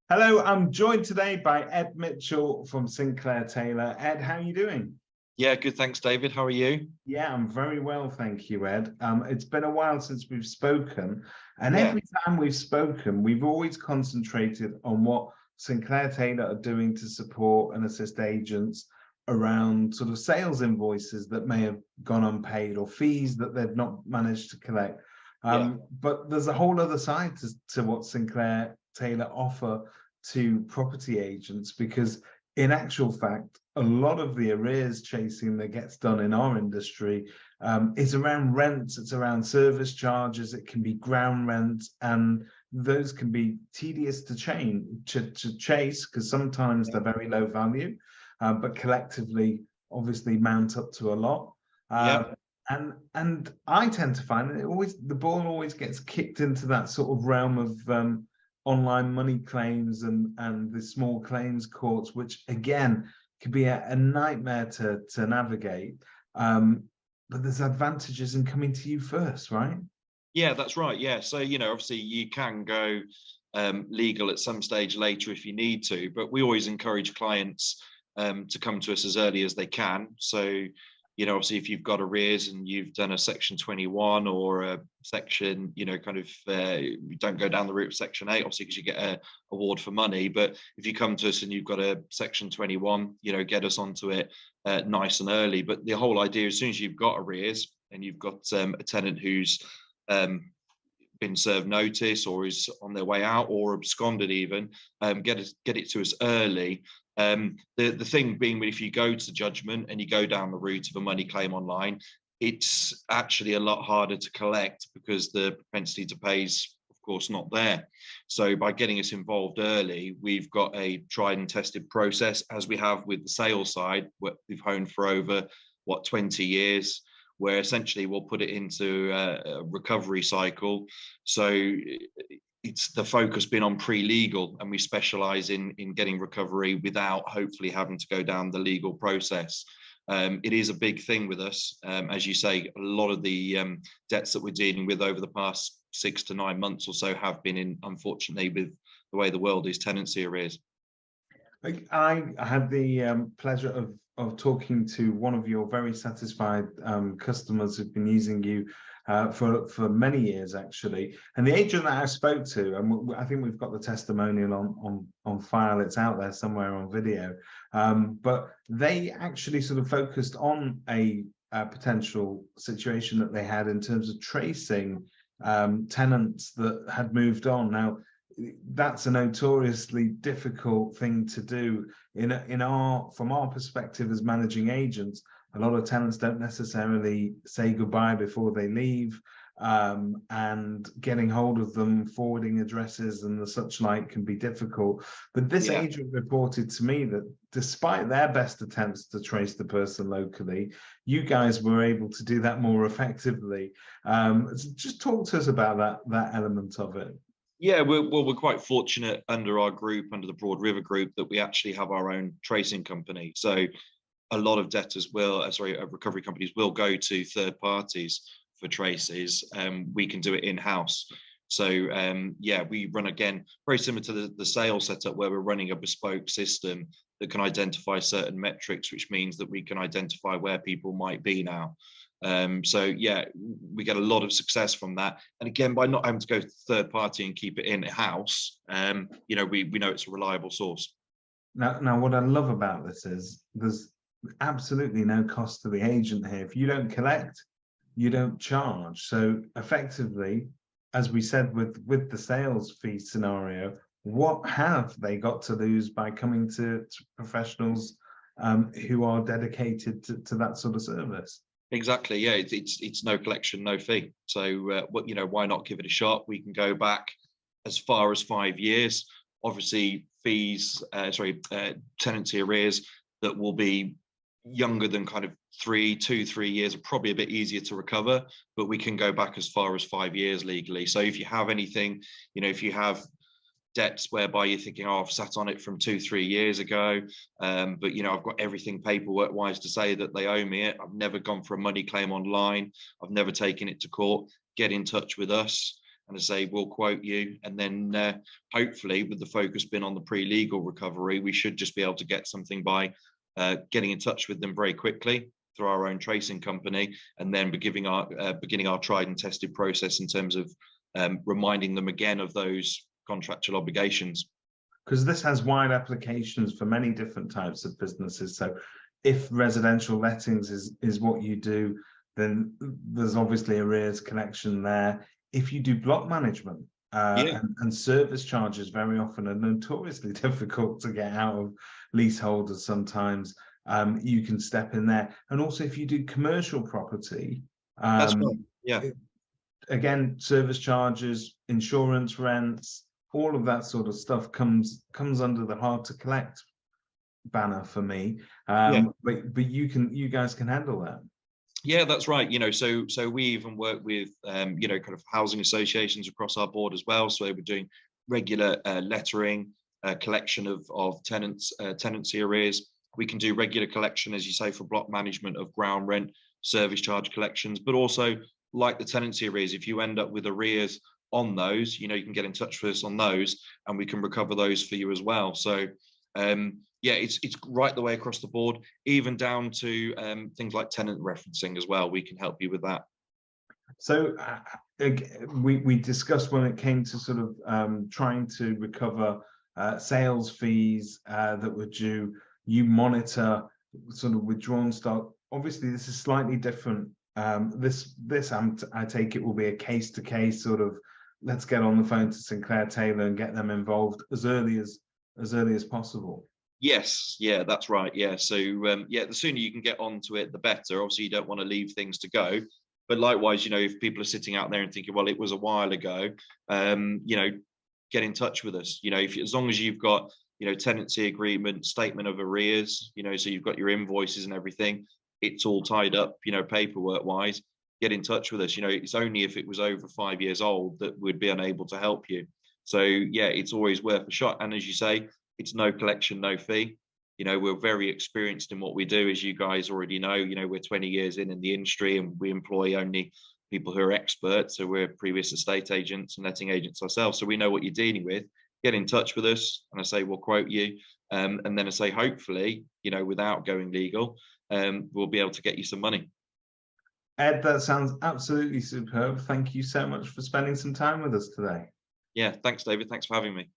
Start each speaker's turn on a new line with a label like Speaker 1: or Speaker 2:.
Speaker 1: Hello, I'm joined today by Ed Mitchell from Sinclair Taylor. Ed, how are you doing?
Speaker 2: Yeah, good. Thanks, David. How are you?
Speaker 1: Yeah, I'm very well, thank you, Ed. It's been a while since we've spoken, and
Speaker 2: Yeah,
Speaker 1: every time we've spoken, we've always concentrated on what Sinclair Taylor are doing to support and assist agents around sort of sales invoices that may have gone unpaid or fees that they've not managed to collect.
Speaker 2: yeah,
Speaker 1: But there's a whole other side to what Sinclair Taylor offer to property agents, because in actual fact, a lot of the arrears chasing that gets done in our industry is around rents, it's around service charges, it can be ground rent, and those can be tedious to chase because sometimes they're very low value, but collectively obviously mount up to a lot.
Speaker 2: yeah,
Speaker 1: And I tend to find that the ball always gets kicked into that sort of realm of online money claims and the small claims courts, which again can be a nightmare to navigate. But there's advantages in coming to you first, right?
Speaker 2: yeah. That's right. Yeah. So obviously, you can go legal at some stage later if you need to, but we always encourage clients to come to us as early as they can. So obviously, if you've got arrears and you've done a Section 21 or a section, you don't go down the route of Section 8, obviously, because you get a award for money. But if you come to us and you've got a Section 21, get us onto it nice and early. But the whole idea, as soon as you've got arrears and you've got a tenant who's been served notice or is on their way out or absconded even, get it to us early. The thing being, if you go to judgment and you go down the route of a money claim online, it's actually a lot harder to collect because the propensity to pay is, of course, not there. So by getting us involved early, we've got a tried and tested process, as we have with the sales side, what we've honed for over 20 years, where essentially we'll put it into a recovery cycle. So it's the focus been on pre-legal, and we specialize in getting recovery without hopefully having to go down the legal process. It is a big thing with us. As you say, a lot of the debts that we're dealing with over the past 6 to 9 months or so have been in, unfortunately, with the way the world is, tenancy arrears.
Speaker 1: I had the pleasure of talking to one of your very satisfied customers who've been using you for many years, actually. And the agent that I spoke to, and I think we've got the testimonial on file, it's out there somewhere on video, but they actually sort of focused on a potential situation that they had in terms of tracing tenants that had moved on. Now, that's a notoriously difficult thing to do from our perspective as managing agents. A lot of tenants don't necessarily say goodbye before they leave, and getting hold of them, forwarding addresses and the such like can be difficult. But this agent reported to me that despite their best attempts to trace the person locally, you guys were able to do that more effectively. So just talk to us about that element of it.
Speaker 2: Yeah, we're quite fortunate under our group, under the Broad River Group, that we actually have our own tracing company. So a lot of debtors recovery companies will go to third parties for traces. We can do it in-house. So we run, again, very similar to the sales setup, where we're running a bespoke system that can identify certain metrics, which means that we can identify where people might be now. We get a lot of success from that. And again, by not having to go to third party and keep it in-house, we know it's a reliable source.
Speaker 1: Now, what I love about this is there's absolutely no cost to the agent here. If you don't collect, you don't charge. So effectively, as we said with the sales fee scenario, what have they got to lose by coming to professionals who are dedicated to that sort of service?
Speaker 2: Exactly. Yeah, it's no collection, no fee. So why not give it a shot? We can go back as far as 5 years. Obviously, tenancy arrears that will be younger than kind of 3 years are probably a bit easier to recover, but we can go back as far as 5 years legally. So if you have anything, if you have debts whereby you're thinking, I've sat on it from 2-3 years ago, but I've got everything paperwork wise to say that they owe me it. I've never gone for a money claim online. I've never taken it to court. Get in touch with us. and I say we'll quote you, and then hopefully, with the focus being on the pre-legal recovery, we should just be able to get something by getting in touch with them very quickly through our own tracing company, and then beginning our tried and tested process in terms of reminding them again of those contractual obligations.
Speaker 1: Because this has wide applications for many different types of businesses. So if residential lettings is what you do, then there's obviously arrears collection there. If you do block management, and service charges very often are notoriously difficult to get out of leaseholders sometimes, you can step in there. And also if you do commercial property,
Speaker 2: That's right. Yeah.
Speaker 1: Again, service charges, insurance, rents, all of that sort of stuff comes under the hard to collect banner for me. But you guys can handle that.
Speaker 2: Yeah, that's right. So we even work with kind of housing associations across our board as well. So we're doing regular lettering, collection of tenancy arrears. We can do regular collection, as you say, for block management of ground rent, service charge collections, but also like the tenancy arrears, if you end up with arrears on those, you can get in touch with us on those, and we can recover those for you as well. So it's right the way across the board, even down to things like tenant referencing as well. We can help you with that.
Speaker 1: So we discussed when it came to sort of trying to recover sales fees that were due. You monitor sort of withdrawn stock. Obviously, this is slightly different. I take it will be a case to case sort of. Let's get on the phone to Sinclair Taylor and get them involved as early as possible.
Speaker 2: Yes, yeah, that's right. Yeah, so the sooner you can get onto it, the better. Obviously, you don't want to leave things to go, but likewise, if people are sitting out there and thinking, well, it was a while ago, get in touch with us. As long as you've got tenancy agreement, statement of arrears, so you've got your invoices and everything, it's all tied up, paperwork wise. Get in touch with us. It's only if it was over 5 years old that we'd be unable to help you. So yeah, it's always worth a shot. And as you say, it's no collection, no fee. We're very experienced in what we do, as you guys already know. We're 20 years in the industry, and we employ only people who are experts. So we're previous estate agents and letting agents ourselves. So we know what you're dealing with. Get in touch with us, and I say we'll quote you. And then I say, hopefully, without going legal, we'll be able to get you some money.
Speaker 1: Ed, that sounds absolutely superb. Thank you so much for spending some time with us today.
Speaker 2: Yeah, thanks, David. Thanks for having me.